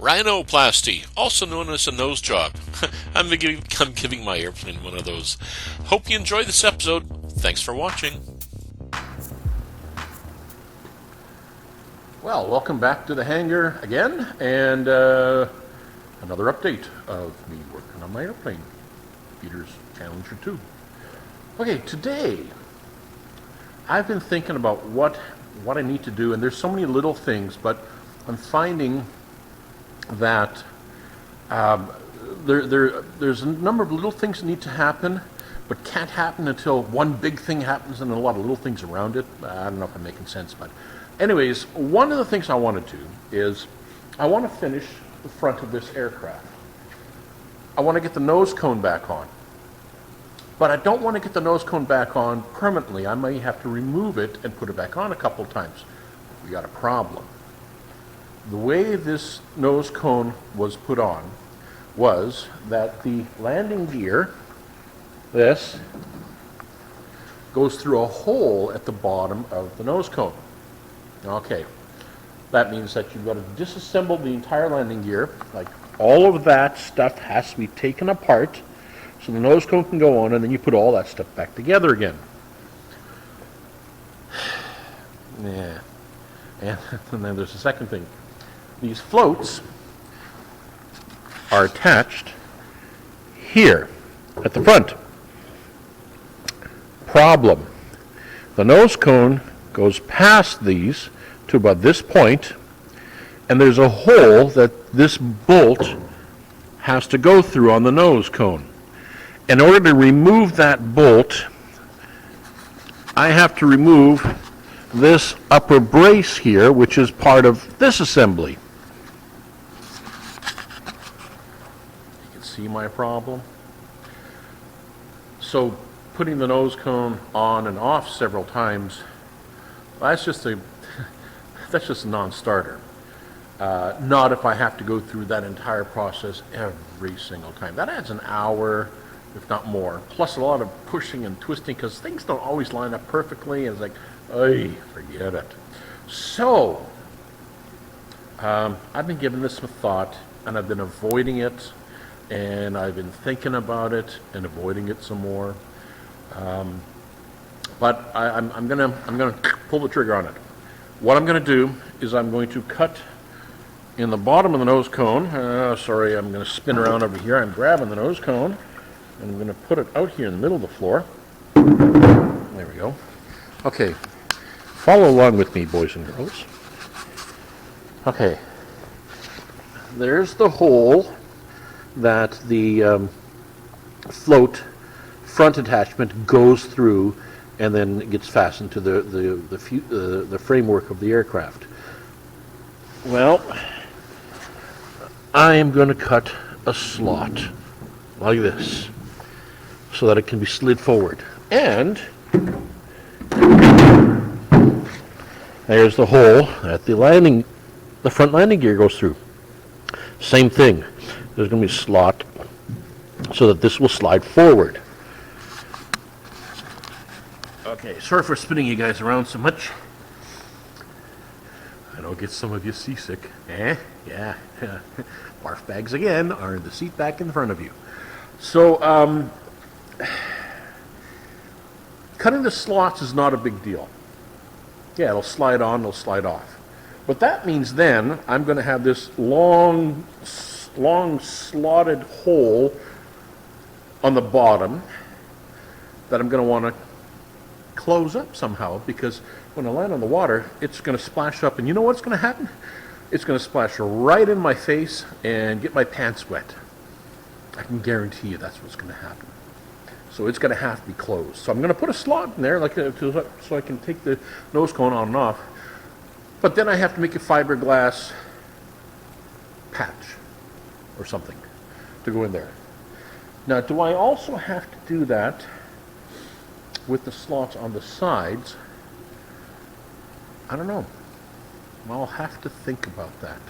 Rhinoplasty, also known as a nose job. I'm giving my airplane one of those. Hope you enjoyed this episode. Thanks for watching. Well, welcome back to the hangar again, and another update of me working on my airplane, Peter's Challenger 2. Okay, today I've been thinking about what I need to do, and there's so many little things, but I'm finding that there's a number of little things that need to happen, but can't happen until one big thing happens and a lot of little things around it. I don't know if I'm making sense, but anyways, one of the things I want to do is I want to finish the front of this aircraft. I want to get the nose cone back on, but I don't want to get the nose cone back on permanently. I may have to remove it and put it back on a couple times. We got a problem. The way this nose cone was put on was that the landing gear, this, goes through a hole at the bottom of the nose cone. Okay, that means that you've got to disassemble the entire landing gear. Like, all of that stuff has to be taken apart so the nose cone can go on, and then you put all that stuff back together again. Yeah. And then there's a second thing. These floats are attached here at the front. Problem. The nose cone goes past these to about this point, and there's a hole that this bolt has to go through on the nose cone. In order to remove that bolt, I have to remove this upper brace here, which is part of this assembly. You can see my problem. So putting the nose cone on and off several times, that's just a non-starter. Not if I have to go through that entire process every single time. That adds an hour, if not more, plus a lot of pushing and twisting, because things don't always line up perfectly, and it's like, ay, forget it. So, I've been giving this some thought, and I've been avoiding it, and I've been thinking about it and avoiding it some more. But I'm gonna pull the trigger on it. What I'm gonna do is I'm going to cut in the bottom of the nose cone. Sorry, I'm gonna spin around over here. I'm grabbing the nose cone, and I'm gonna put it out here in the middle of the floor. There we go. Okay, follow along with me, boys and girls. Okay, there's the hole that the float front attachment goes through, and then it gets fastened to the framework of the aircraft. Well, I am going to cut a slot like this so that it can be slid forward. And there's the hole that the front landing gear goes through. Same thing. There's going to be a slot so that this will slide forward. Okay, sorry for spinning you guys around so much. I know it gets some of you seasick. Yeah. Barf bags again are in the seat back in front of you. So, cutting the slots is not a big deal. Yeah, it'll slide on, it'll slide off. But that means then I'm going to have this long slotted hole on the bottom that I'm going to want to close up somehow, because when I land on the water, it's going to splash up, and you know what's going to happen? It's going to splash right in my face and get my pants wet. I can guarantee you that's what's going to happen. So it's going to have to be closed. So I'm going to put a slot in there so I can take the nose cone on and off. But then I have to make a fiberglass patch or something to go in there. Now, do I also have to do that with the slots on the sides? I don't know. I'll have to think about that.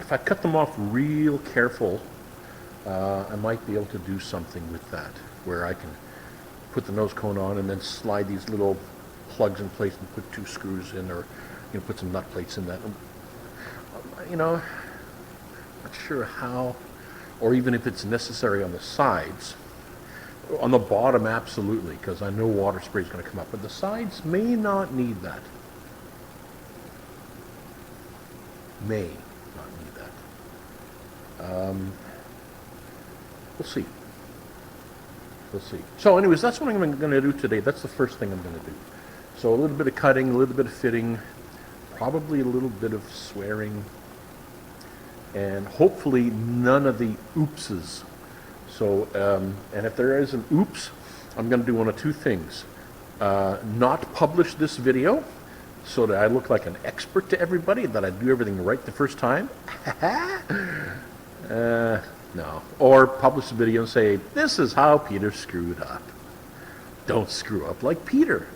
If I cut them off real careful, I might be able to do something with that, where I can put the nose cone on and then slide these little plugs in place and put 2 screws in, or put some nut plates in that. You know, not sure how, or even if it's necessary on the sides. On the bottom, absolutely, because I know water spray is going to come up, but the sides may not need that. May not need that. We'll see. We'll see. So anyways, that's what I'm going to do today. That's the first thing I'm going to do. So a little bit of cutting, a little bit of fitting, probably a little bit of swearing, and hopefully none of the oopses. So, and if there is an oops, I'm going to do one of two things. Not publish this video so that I look like an expert to everybody, that I do everything right the first time. No. Or publish the video and say, this is how Peter screwed up. Don't screw up like Peter.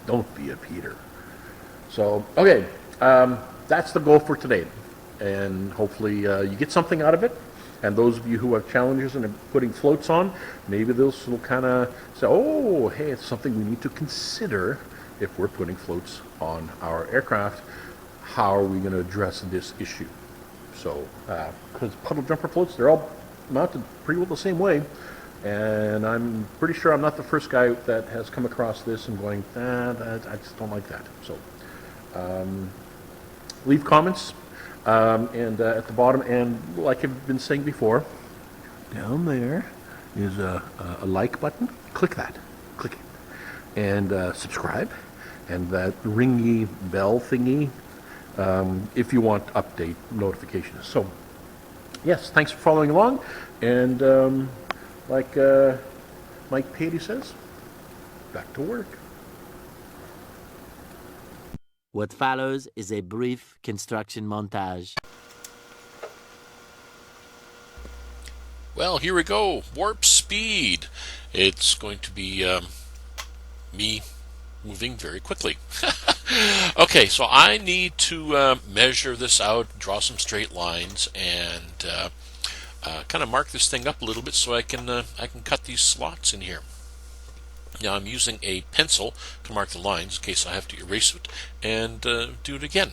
Don't be a Peter. So, okay, that's the goal for today. And hopefully you get something out of it. And those of you who have challenges and are putting floats on, maybe those will kind of say, oh, hey, it's something we need to consider if we're putting floats on our aircraft. How are we going to address this issue? So, because puddle jumper floats, they're all mounted pretty well the same way. And I'm pretty sure I'm not the first guy that has come across this and going, I just don't like that. So, leave comments. And at the bottom, and like I've been saying before, down there is a like button. Click that. Click it. And subscribe. And that ringy bell thingy if you want update notifications. So, yes, thanks for following along. And like Mike Patey says, back to work. What follows is a brief construction montage. Well, here we go. Warp speed. It's going to be me moving very quickly. Okay, so I need to measure this out, draw some straight lines, and kind of mark this thing up a little bit so I can cut these slots in here. Now I'm using a pencil to mark the lines in case I have to erase it and do it again.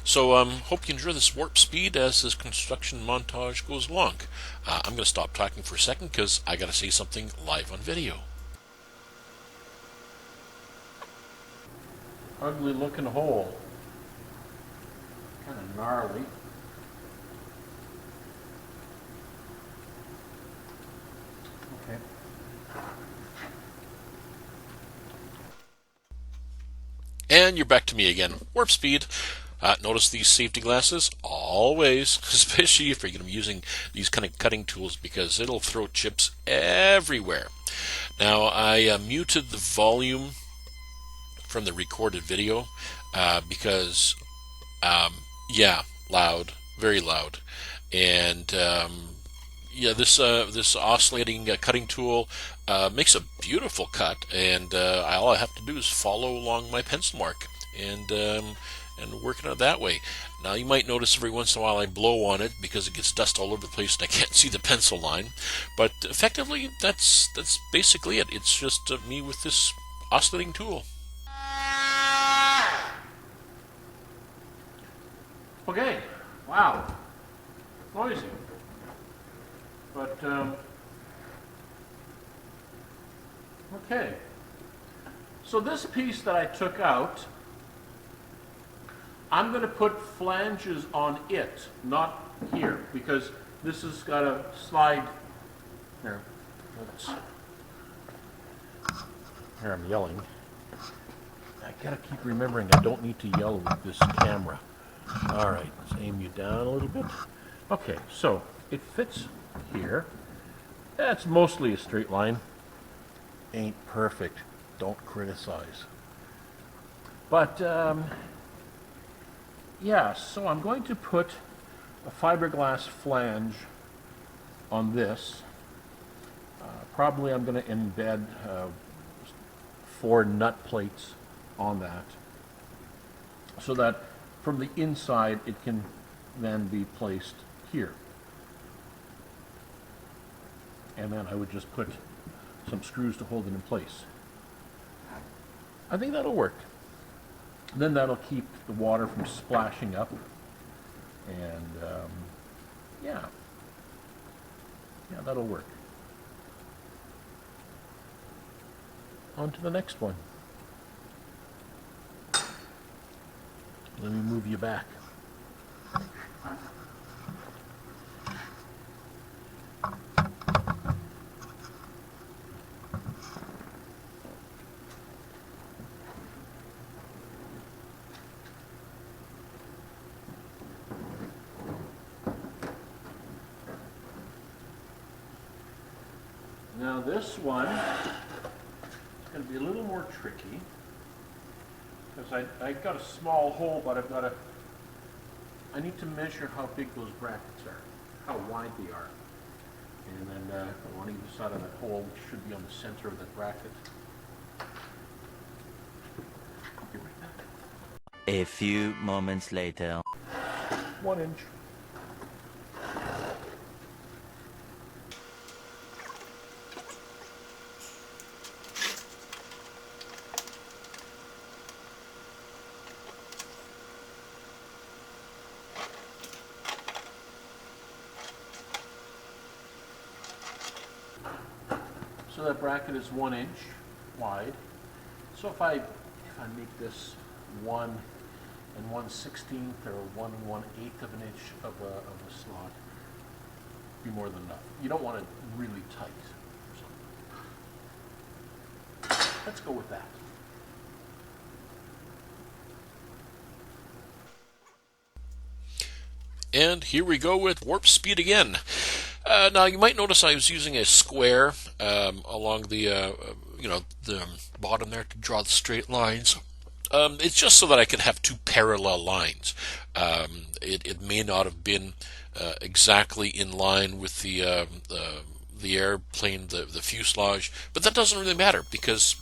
So hope you enjoy this warp speed as this construction montage goes along. I'm going to stop talking for a second because I got to say something live on video. Ugly looking hole. Kind of gnarly. Okay. And you're back to me again. Warp speed. Notice these safety glasses, always, especially if you're going to be using these kind of cutting tools, because it'll throw chips everywhere. Now, I muted the volume from the recorded video because, yeah, loud, very loud. And yeah, this oscillating cutting tool makes a beautiful cut, and all I have to do is follow along my pencil mark and working it that way. Now you might notice every once in a while I blow on it because it gets dust all over the place and I can't see the pencil line. But effectively, that's basically it. It's just me with this oscillating tool. Okay. Wow. Noisy. But, okay. So this piece that I took out, I'm going to put flanges on it, not here, because this has got to slide. Here, here I'm yelling. I gotta keep remembering I don't need to yell with this camera. All right, let's aim you down a little bit. Okay, so it fits here. That's mostly a straight line. Ain't perfect. Don't criticize. But yeah, so I'm going to put a fiberglass flange on this. Probably I'm going to embed 4 nut plates on that, so that from the inside it can then be placed here. And then I would just put some screws to hold it in place. I think that'll work. then that'll keep the water from splashing up. And yeah, that'll work. On to the next one. Let me move you back. Now this one is going to be a little more tricky because I've got a small hole, but I need to measure how big those brackets are, how wide they are. And then on either side of that hole, which should be on the center of that bracket. I'll be right back. A few moments later. 1 inch. So that bracket is 1 inch wide. So if I make this 1 1/16 or 1 1/8 of an inch of a slot, be more than enough. You don't want it really tight. So let's go with that. And here we go with warp speed again. Now you might notice I was using a square along the the bottom there to draw the straight lines. It's just so that I can have two parallel lines. It may not have been exactly in line with the airplane, the fuselage, but that doesn't really matter because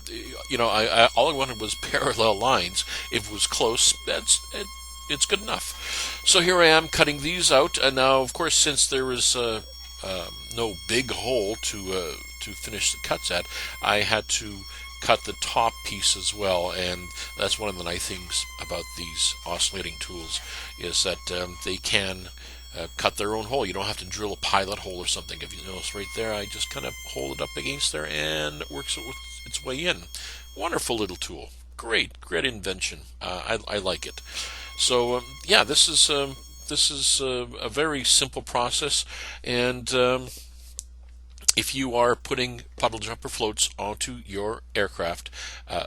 all I wanted was parallel lines. If it was close, it's good enough. So here I am cutting these out, and now, of course, since there was no big hole to finish the cuts at, I had to cut the top piece as well, and that's one of the nice things about these oscillating tools is that they can cut their own hole. You don't have to drill a pilot hole or something. If you notice right there, I just kind of hold it up against there, and it works its way in. Wonderful little tool. Great invention. I like it. So yeah, this is a very simple process, and if you are putting puddle jumper floats onto your aircraft,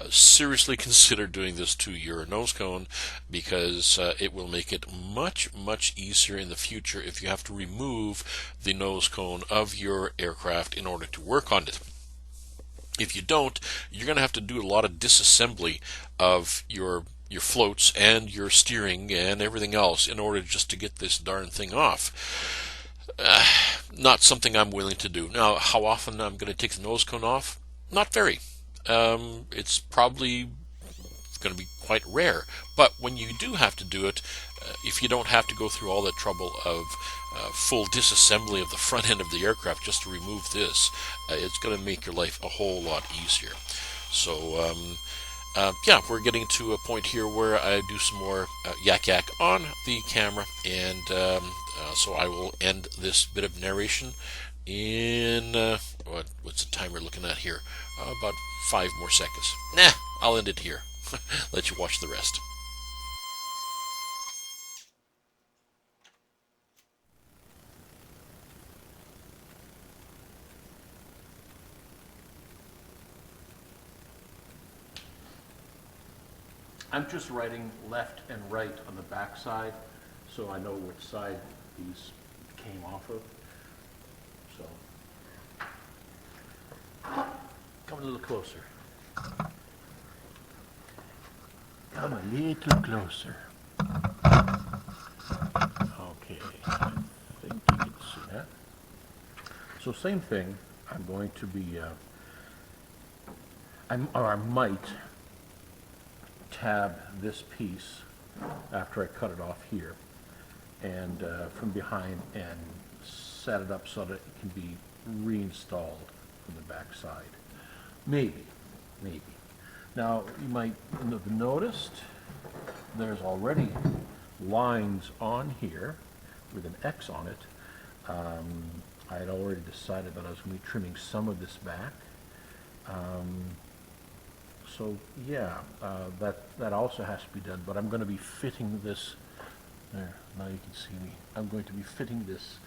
seriously consider doing this to your nose cone, because it will make it much easier in the future if you have to remove the nose cone of your aircraft in order to work on it. If you don't, you're going to have to do a lot of disassembly of your floats and your steering and everything else in order just to get this darn thing off. Not something I'm willing to do. Now, how often I'm going to take the nose cone off? Not very. It's probably going to be quite rare. But when you do have to do it, if you don't have to go through all the trouble of full disassembly of the front end of the aircraft just to remove this, it's going to make your life a whole lot easier. So, yeah, we're getting to a point here where I do some more yak on the camera, and so I will end this bit of narration in what's the time we're looking at here? About 5 more seconds. Nah, I'll end it here. Let you watch the rest. I'm just writing left and right on the back side, so I know which side these came off of. So, come a little closer. Come a little closer. Okay, I think you can see that. So same thing, I'm going to be, I might tab this piece after I cut it off here, and from behind, and set it up so that it can be reinstalled from the back side. Maybe. Now, you might have noticed there's already lines on here with an X on it. I had already decided that I was going to be trimming some of this back. So yeah, that also has to be done, but I'm going to be fitting this, there, now you can see me. I'm going to be fitting this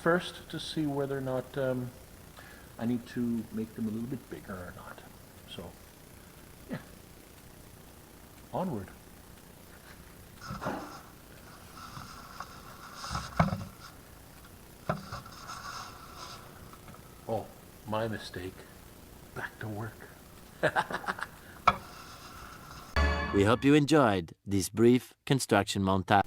first to see whether or not I need to make them a little bit bigger or not. So, yeah, onward. Oh, my mistake. Back to work. We hope you enjoyed this brief construction montage.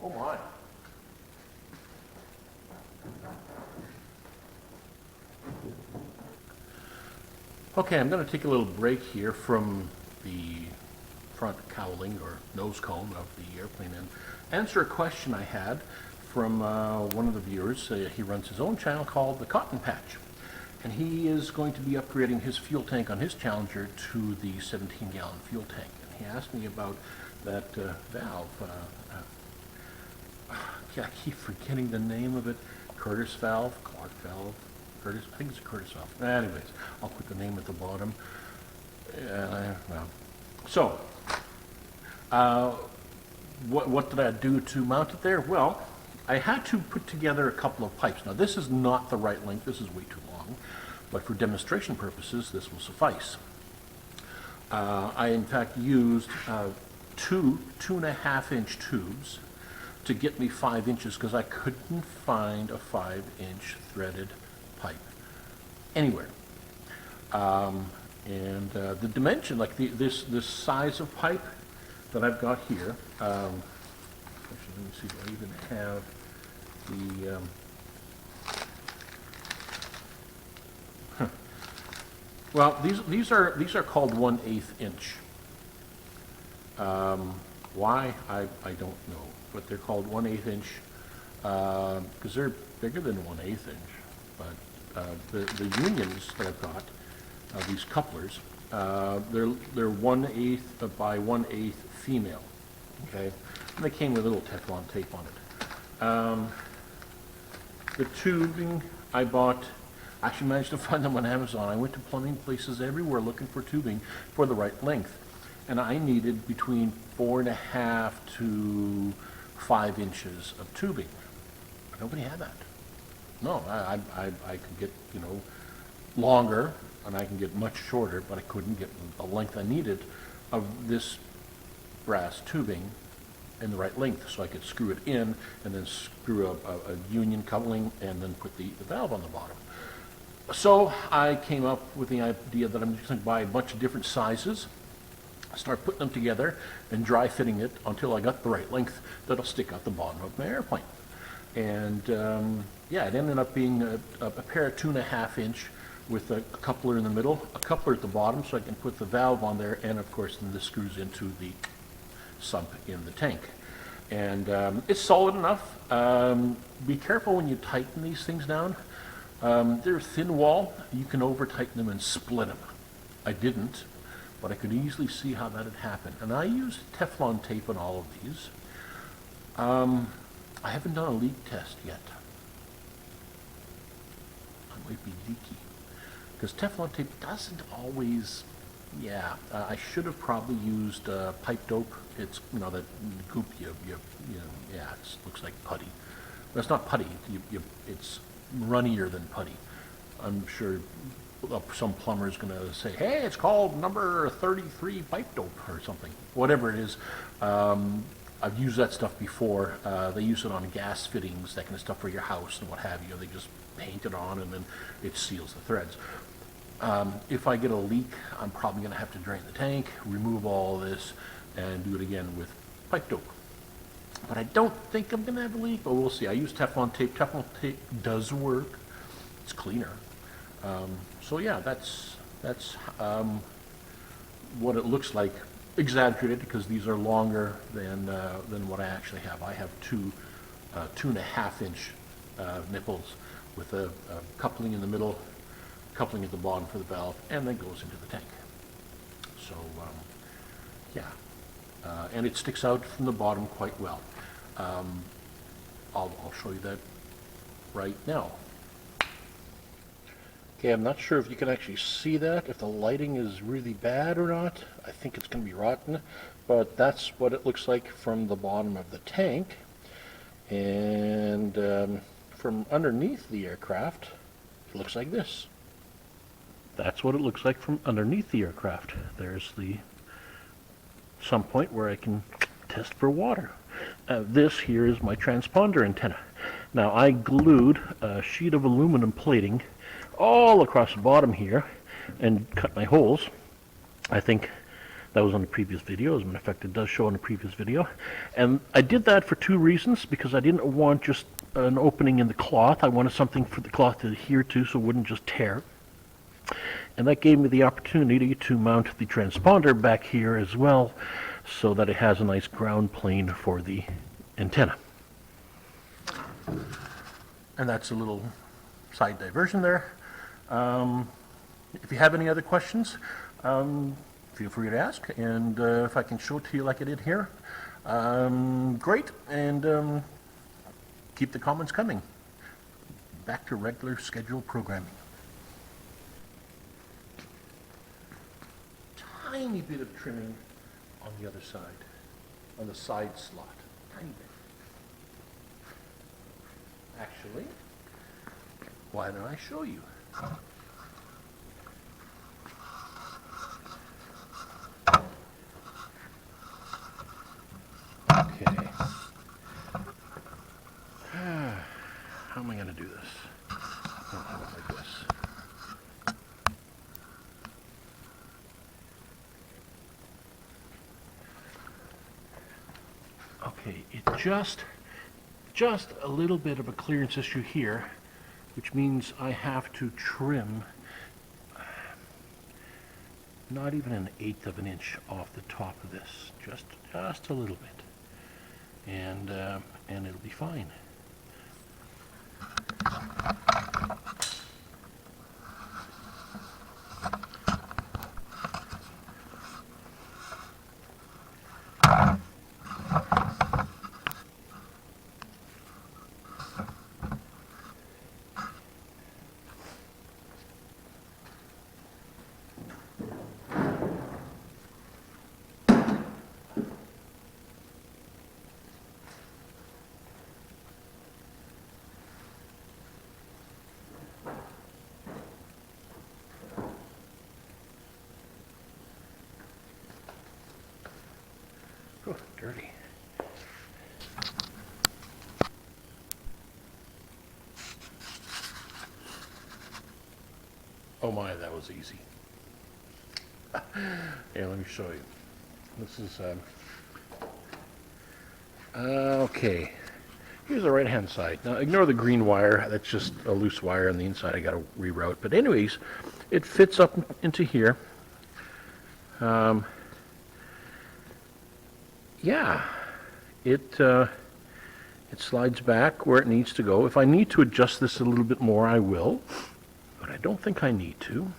Oh my. Okay, I'm going to take a little break here from the front cowling or nose cone of the airplane and answer a question I had from one of the viewers. He runs his own channel called The Cotton Patch, and he is going to be upgrading his fuel tank on his Challenger to the 17-gallon fuel tank. And he asked me about that valve. Yeah, I keep forgetting the name of it. Curtis valve, Clark valve. Curtis, I think it's a Curtis valve. Anyways, I'll put the name at the bottom. Well. So, what did I do to mount it there? Well, I had to put together a couple of pipes. Now, this is not the right length. This is way too long. But for demonstration purposes, this will suffice. I, in fact, used two 2.5-inch tubes to get me 5 inches because I couldn't find a 5-inch threaded pipe anywhere. The dimension, like this size of pipe that I've got here, actually let me see if I even have the, well, these are called 1/8 inch. Why, I don't know, but they're called 1/8 inch because they're bigger than 1/8 inch. But the unions that I've got, these couplers, they're 1/8 by 1/8 female. Okay, and they came with a little Teflon tape on it. The tubing I bought, I actually managed to find them on Amazon. I went to plumbing places everywhere looking for tubing for the right length, and I needed between 4.5 to 5 inches of tubing. But nobody had that. No, I could get, longer, and I can get much shorter, but I couldn't get the length I needed of this brass tubing in the right length, so I could screw it in and then screw a union coupling and then put the valve on the bottom. So I came up with the idea that I'm just going to buy a bunch of different sizes, start putting them together and dry fitting it until I got the right length that'll stick out the bottom of my airplane. And yeah, it ended up being a pair of 2.5-inch with a coupler in the middle, a coupler at the bottom so I can put the valve on there, and of course then this screws into the sump in the tank. And it's solid enough. Be careful when you tighten these things down. They're thin wall. You can over tighten them and split them. I didn't, but I could easily see how that had happened. And I used Teflon tape on all of these. I haven't done a leak test yet. I might be leaky. Because Teflon tape doesn't always, yeah, I should have probably used pipe dope. It's, that goop yeah, it looks like putty. But it's not putty, it's runnier than putty. I'm sure some plumber is going to say, hey, it's called number 33 pipe dope or something. Whatever it is, I've used that stuff before. They use it on gas fittings, that kind of stuff for your house and what have you. They just paint it on and then it seals the threads. If I get a leak, I'm probably going to have to drain the tank, remove all this, and do it again with pipe dope. But I don't think I'm going to have a leak, but we'll see. I use Teflon tape. Teflon tape does work. It's cleaner. So yeah, that's what it looks like, exaggerated because these are longer than what I actually have. I have two 2.5-inch nipples with a coupling in the middle, coupling at the bottom for the valve, and then goes into the tank. So yeah, and it sticks out from the bottom quite well. I'll show you that right now. Okay, I'm not sure if you can actually see that, if the lighting is really bad or not. I think it's going to be rotten, but that's what it looks like from the bottom of the tank. And from underneath the aircraft, it looks like this. That's what it looks like from underneath the aircraft. There's some point where I can test for water. This here is my transponder antenna. Now I glued a sheet of aluminum plating all across the bottom here and cut my holes. I think that was on the previous video. As a matter of fact, it does show on the previous video. And I did that for two reasons, because I didn't want just an opening in the cloth. I wanted something for the cloth to adhere to so it wouldn't just tear. And that gave me the opportunity to mount the transponder back here as well, so that it has a nice ground plane for the antenna. And that's a little side diversion there. If you have any other questions, feel free to ask, and if I can show it to you like I did here, great, and keep the comments coming. Back to regular scheduled programming. Tiny bit of trimming on the other side, on the side slot, tiny bit. Actually, why don't I show you? Okay. How am I going to do this? I'll have it like this. Okay, it just a little bit of a clearance issue here, which means I have to trim not even 1/8 of an inch off the top of this, just a little bit, and it'll be fine. Oh, dirty. Oh my, that was easy. Here, let me show you. This is, okay. Here's the right-hand side. Now, ignore the green wire. That's just a loose wire on the inside I got to reroute. But anyways, it fits up into here. Yeah, it slides back where it needs to go. If I need to adjust this a little bit more, I will, but I don't think I need to.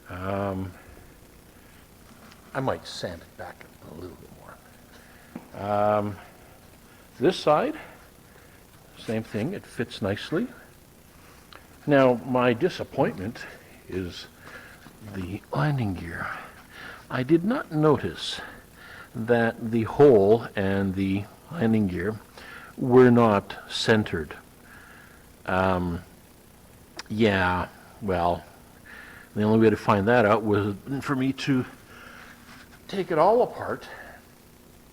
I might sand it back a little bit more. This side, same thing, it fits nicely. Now, my disappointment is the landing gear. I did not notice that the hole and the landing gear were not centered. Yeah, well, the only way to find that out was for me to take it all apart,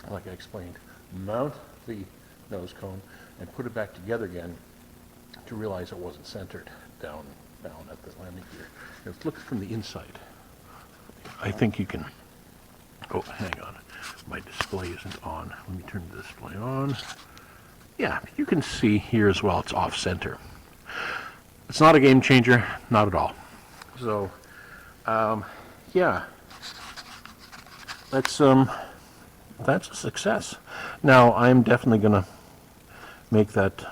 like I explained, mount the nose cone, and put it back together again to realize it wasn't centered down at the landing gear. Let's look from the inside. I think you can, oh, hang on. My display isn't on. Let me turn the display on. Yeah, you can see here as well, it's off center. it's not a game changer, not at all. So, yeah, that's a success. Now, I'm definitely going to make that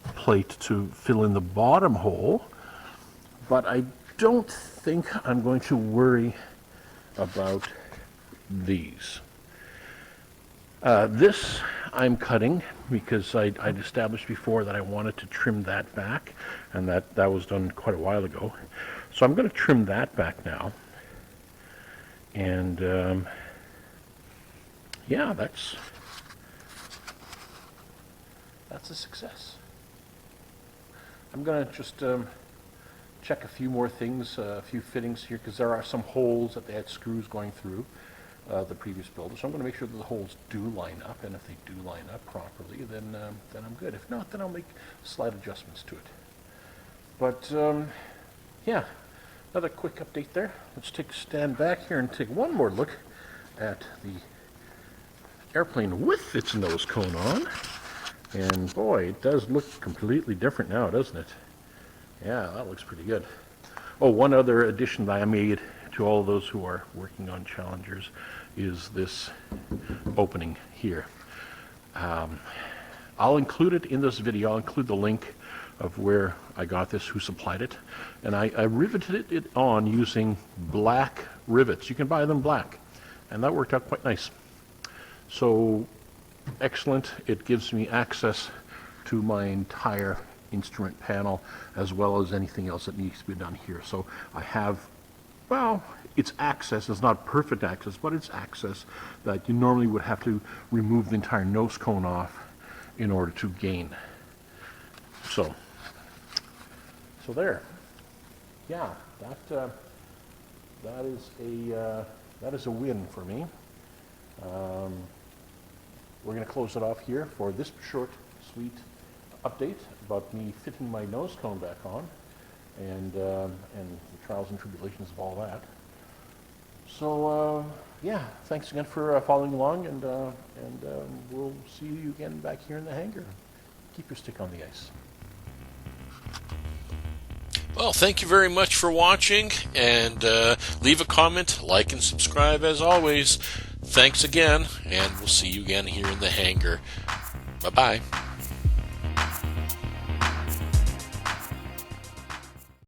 plate to fill in the bottom hole, but I don't think I'm going to worry about these. This I'm cutting because I'd established before that I wanted to trim that back, and that was done quite a while ago. So I'm going to trim that back now. And yeah, that's a success. I'm going to just check a few more things, a few fittings here, because there are some holes that they had screws going through the previous builder. So I'm going to make sure that the holes do line up, and if they do line up properly, then I'm good. If not, then I'll make slight adjustments to it. But yeah, another quick update there. Let's stand back here and take one more look at the airplane with its nose cone on. And boy, it does look completely different now, doesn't it? Yeah, that looks pretty good. Oh, one other addition that I made to all those who are working on Challengers is this opening here. I'll include it in this video. I'll include the link of where I got this, who supplied it. And I riveted it on using black rivets. You can buy them black. And that worked out quite nice. So, excellent. It gives me access to my entire instrument panel as well as anything else that needs to be done here. So I have, well, it's access. It's not perfect access, but it's access that you normally would have to remove the entire nose cone off in order to gain. So there. Yeah, that is a win for me. We're going to close it off here for this short, sweet update about me fitting my nose cone back on, and the trials and tribulations of all that. So yeah, thanks again for following along, and we'll see you again back here in the hangar. Keep your stick on the ice. Well, thank you very much for watching, and leave a comment, like, and subscribe as always. Thanks again, and we'll see you again here in the hangar. Bye-bye.